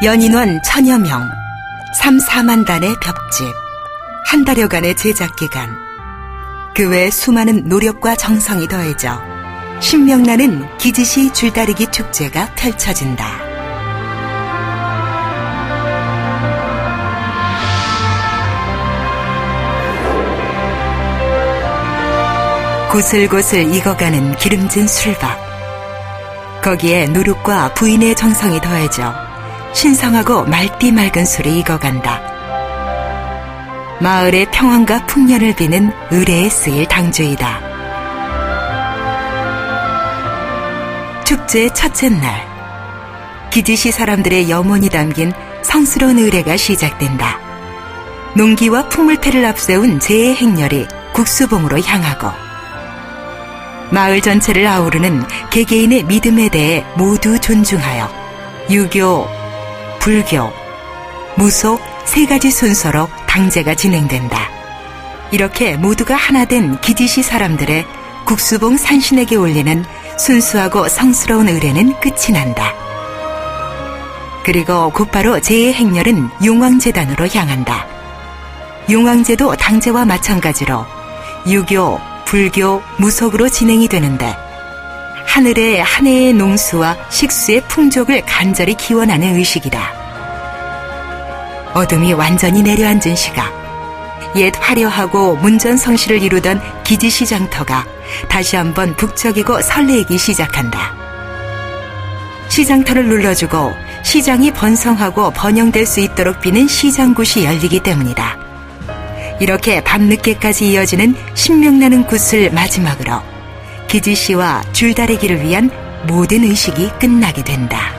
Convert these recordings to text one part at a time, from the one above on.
연인원 1000여 명, 3, 4만 단의 벽집, 한 달여간의 제작 기간, 그 외 수많은 노력과 정성이 더해져 신명나는 기지시 줄다리기 축제가 펼쳐진다. 고슬고슬 익어가는 기름진 술밥, 거기에 노력과 부인의 정성이 더해져 신성하고 맑디 맑은 술이 익어간다. 마을의 평안과 풍년을 비는 의례에 쓰일 당주이다. 축제의 첫째 날, 기지시 사람들의 염원이 담긴 성스러운 의례가 시작된다. 농기와 풍물패를 앞세운 제의 행렬이 국수봉으로 향하고, 마을 전체를 아우르는 개개인의 믿음에 대해 모두 존중하여 유교, 불교, 무속 세 가지 순서로 당제가 진행된다. 이렇게 모두가 하나 된 기지시 사람들의 국수봉 산신에게 올리는 순수하고 성스러운 의례는 끝이 난다. 그리고 곧바로 제의 행렬은 용왕제단으로 향한다. 용왕제도 당제와 마찬가지로 유교, 불교, 무속으로 진행이 되는데, 하늘의 한 해의 농수와 식수의 풍족을 간절히 기원하는 의식이다. 어둠이 완전히 내려앉은 시각, 옛 화려하고 문전성시를 이루던 기지시 장터가 다시 한번 북적이고 설레이기 시작한다. 시장터를 눌러주고 시장이 번성하고 번영될 수 있도록 비는 시장굿이 열리기 때문이다. 이렇게 밤늦게까지 이어지는 신명나는 굿을 마지막으로 기지시와 줄다리기를 위한 모든 의식이 끝나게 된다.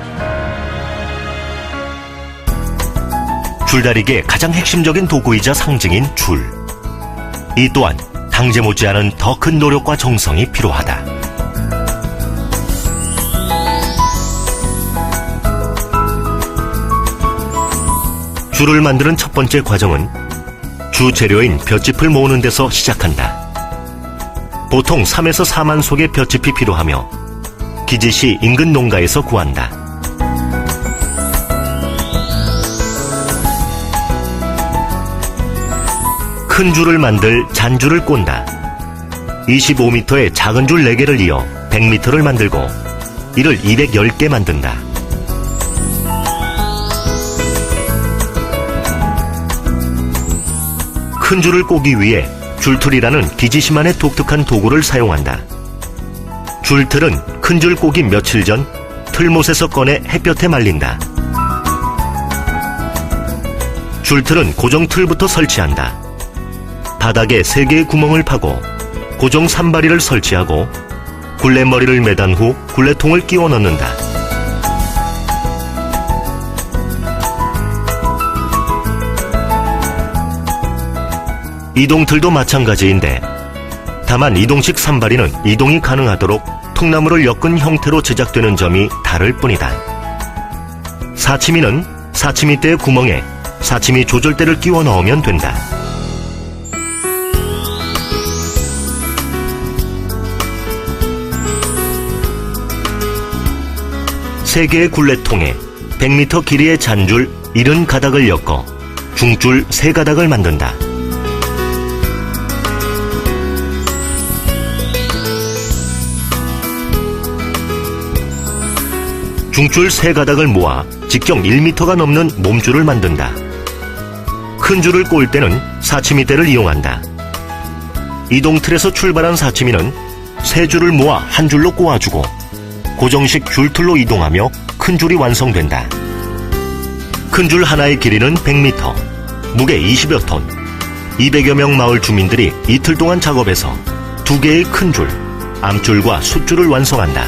줄다리기의 가장 핵심적인 도구이자 상징인 줄. 이 또한 당제 못지않은 더 큰 노력과 정성이 필요하다. 줄을 만드는 첫 번째 과정은 주 재료인 볏짚을 모으는 데서 시작한다. 보통 3에서 4만 속의 볏짚이 필요하며 기지시 인근 농가에서 구한다. 큰 줄을 만들 잔줄을 꼰다. 25m의 작은 줄 4개를 이어 100m를 만들고 이를 210개 만든다. 큰 줄을 꼬기 위해 줄틀이라는 기지시만의 독특한 도구를 사용한다. 줄틀은 큰 줄 꼬기 며칠 전 틀못에서 꺼내 햇볕에 말린다. 줄틀은 고정 틀부터 설치한다. 바닥에 3개의 구멍을 파고 고정 산바리를 설치하고 굴레머리를 매단 후 굴레통을 끼워 넣는다. 이동틀도 마찬가지인데, 다만 이동식 산바리는 이동이 가능하도록 통나무를 엮은 형태로 제작되는 점이 다를 뿐이다. 사치미는 사치미대의 구멍에 사치미 조절대를 끼워 넣으면 된다. 세 개의 굴레통에 100m 길이의 잔줄 70가닥을 엮어 중줄 3가닥을 만든다. 중줄 3가닥을 모아 직경 1m가 넘는 몸줄을 만든다. 큰 줄을 꼴 때는 사치미대를 이용한다. 이동틀에서 출발한 사치미는 3줄을 모아 한 줄로 꼬아주고 고정식 줄틀로 이동하며 큰 줄이 완성된다. 큰 줄 하나의 길이는 100m, 무게 20여 톤, 200여 명 마을 주민들이 이틀 동안 작업해서 2개의 큰 줄, 암줄과 숫줄을 완성한다.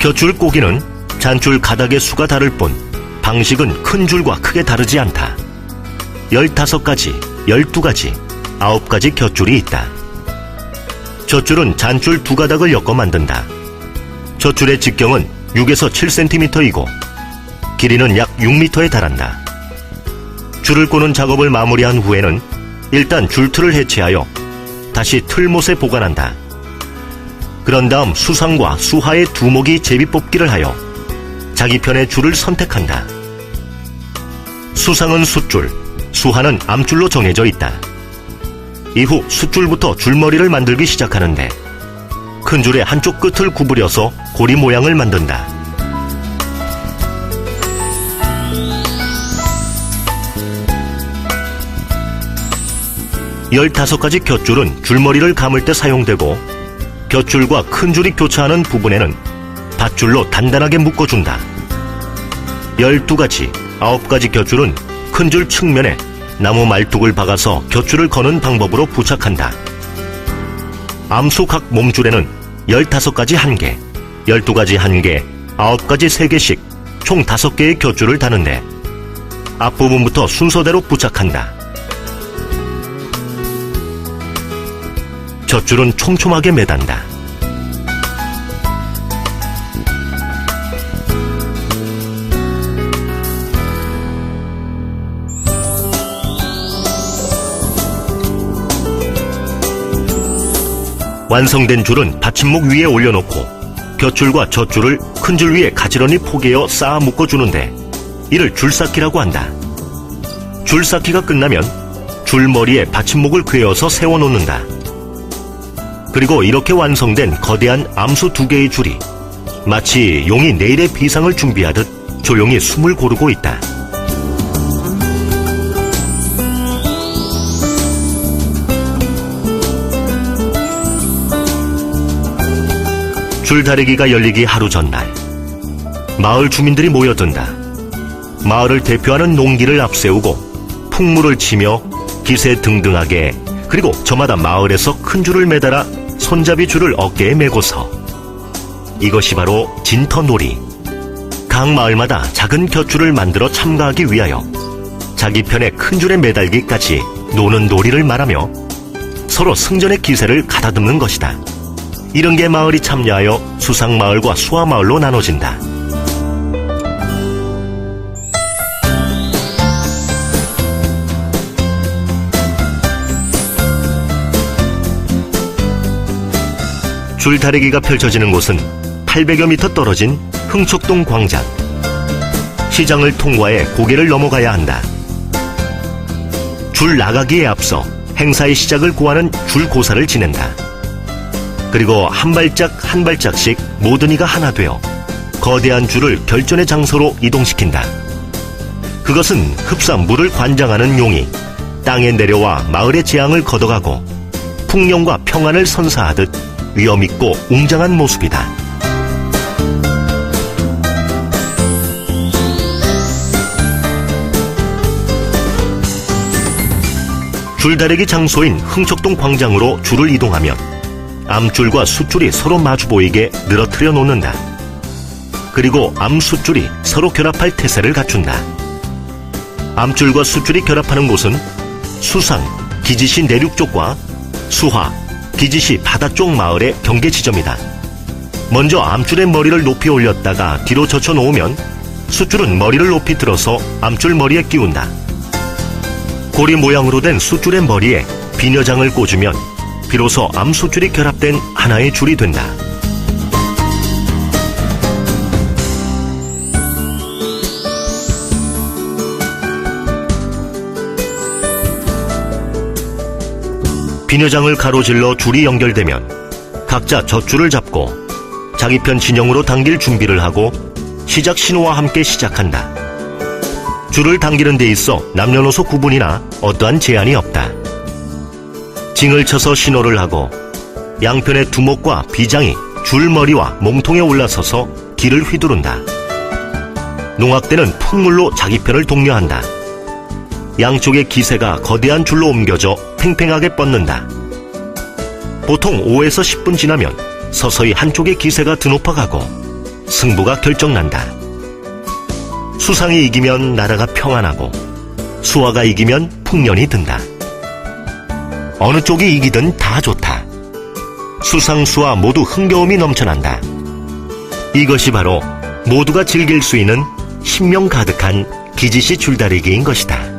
볏줄 꼬기는 잔줄 가닥의 수가 다를 뿐 방식은 큰 줄과 크게 다르지 않다. 15가지, 12가지, 9가지 볏줄이 있다. 젖줄은 잔줄 2가닥을 엮어 만든다. 젖줄의 직경은 6에서 7cm이고 길이는 약 6m에 달한다. 줄을 꼬는 작업을 마무리한 후에는 일단 줄틀을 해체하여 다시 틀못에 보관한다. 그런 다음 수상과 수하의 두목이 제비뽑기를 하여 자기 편의 줄을 선택한다. 수상은 숫줄, 수하는 암줄로 정해져 있다. 이후 숫줄부터 줄머리를 만들기 시작하는데 큰 줄의 한쪽 끝을 구부려서 고리 모양을 만든다. 열다섯 가지 곁줄은 줄머리를 감을 때 사용되고 곁줄과 큰 줄이 교차하는 부분에는 밧줄로 단단하게 묶어준다. 12가지, 9가지 곁줄은 큰 줄 측면에 나무 말뚝을 박아서 곁줄을 거는 방법으로 부착한다. 암수 각 몸줄에는 15가지 1개, 12가지 1개, 9가지 3개씩 총 5개의 곁줄을 다는데 앞부분부터 순서대로 부착한다. 젖줄은 촘촘하게 매단다. 완성된 줄은 받침목 위에 올려놓고 곁줄과 젖줄을 큰 줄 위에 가지런히 포개어 쌓아 묶어주는데 이를 줄쌓기라고 한다. 줄쌓기가 끝나면 줄머리에 받침목을 꿰어서 세워놓는다. 그리고 이렇게 완성된 거대한 암수 2개의 줄이 마치 용이 내일의 비상을 준비하듯 조용히 숨을 고르고 있다. 줄다리기가 열리기 하루 전날 마을 주민들이 모여든다. 마을을 대표하는 농기를 앞세우고 풍물을 치며 기세등등하게 그리고 저마다 마을에서 큰 줄을 매달아 손잡이 줄을 어깨에 메고서 이것이 바로 진터놀이. 각 마을마다 작은 곁줄을 만들어 참가하기 위하여 자기 편의 큰 줄에 매달기까지 노는 놀이를 말하며 서로 승전의 기세를 가다듬는 것이다. 이런 게 마을이 참여하여 수상마을과 수하마을로 나눠진다. 줄다리기가 펼쳐지는 곳은 800여 미터 떨어진 흥척동 광장. 시장을 통과해 고개를 넘어가야 한다. 줄 나가기에 앞서 행사의 시작을 고하는 줄고사를 지낸다. 그리고 한 발짝 한 발짝씩 모든 이가 하나 되어 거대한 줄을 결전의 장소로 이동시킨다. 그것은 흡사 물을 관장하는 용이 땅에 내려와 마을의 재앙을 걷어가고 풍령과 평안을 선사하듯 위엄있고 웅장한 모습이다. 줄다리기 장소인 흥척동 광장으로 줄을 이동하면 암줄과 숫줄이 서로 마주 보이게 늘어뜨려 놓는다. 그리고 암숫줄이 서로 결합할 태세를 갖춘다. 암줄과 숫줄이 결합하는 곳은 수상, 기지시 내륙 쪽과 수하, 기지시 바다 쪽 마을의 경계 지점이다. 먼저 암줄의 머리를 높이 올렸다가 뒤로 젖혀 놓으면 숫줄은 머리를 높이 들어서 암줄 머리에 끼운다. 고리 모양으로 된 숫줄의 머리에 비녀장을 꽂으면 비로소 암숫줄이 결합된 하나의 줄이 된다. 비녀장을 가로질러 줄이 연결되면 각자 젖줄을 잡고 자기 편 진영으로 당길 준비를 하고 시작 신호와 함께 시작한다. 줄을 당기는 데 있어 남녀노소 구분이나 어떠한 제한이 없다. 징을 쳐서 신호를 하고 양편의 두목과 비장이 줄머리와 몸통에 올라서서 길을 휘두른다. 농악대는 풍물로 자기 편을 독려한다. 양쪽의 기세가 거대한 줄로 옮겨져 팽팽하게 뻗는다. 보통 5에서 10분 지나면 서서히 한쪽의 기세가 드높아가고 승부가 결정난다. 수상이 이기면 나라가 평안하고 수하가 이기면 풍년이 든다. 어느 쪽이 이기든 다 좋다. 수상, 수하 모두 흥겨움이 넘쳐난다. 이것이 바로 모두가 즐길 수 있는 신명 가득한 기지시 줄다리기인 것이다.